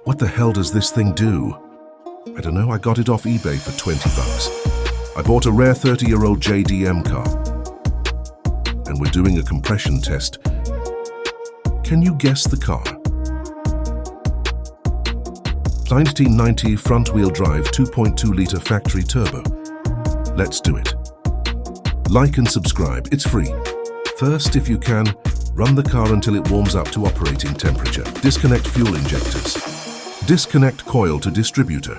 What the hell does this thing do? I don't know, I got it off eBay for 20 bucks. I bought a rare 30-year-old JDM car. And we're doing a compression test. Can you guess the car? 1990 front-wheel drive 2.2-liter factory turbo. Let's do it. Like and subscribe, it's free. First, if you can, run the car until it warms up to operating temperature. Disconnect fuel injectors. Disconnect coil to distributor.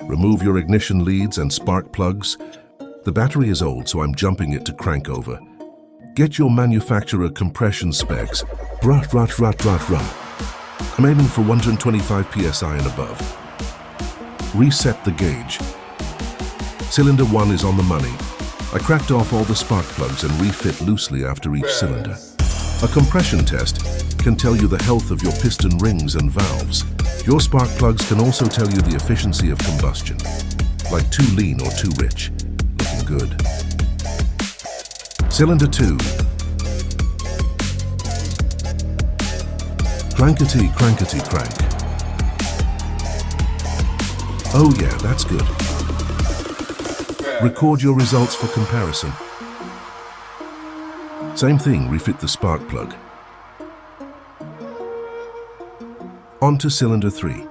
Remove your ignition leads and spark plugs. The battery is old, so I'm jumping it to crank over. Get your manufacturer compression specs. Run. I'm aiming for 125 psi and above. Reset the gauge. Cylinder 1 is on the money. I cracked off all the spark plugs and refit loosely after each cylinder. A compression test can tell you the health of your piston rings and valves. Your spark plugs can also tell you the efficiency of combustion, like too lean or too rich. Looking good. Cylinder 2. Crankety, crankety, crank. Oh yeah, that's good. Record your results for comparison. Same thing, refit the spark plug. On to cylinder 3.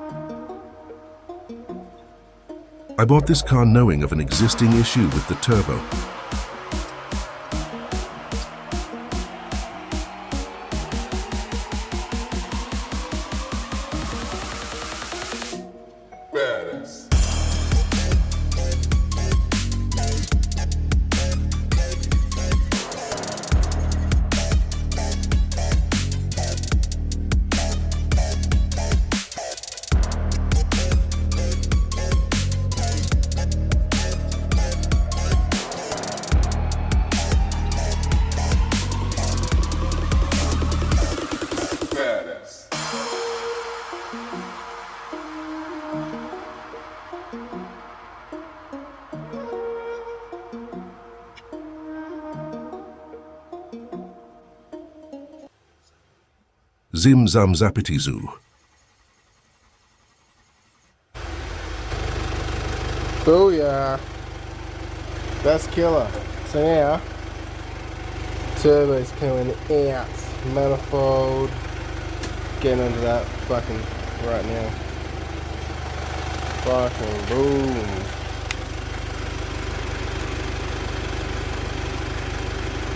I bought this car knowing of an existing issue with the turbo. Zim zam zappity zoo. Booyah! That's killer. So now, turbo's coming out. Manifold. Getting under that fucking right now. Fucking boom.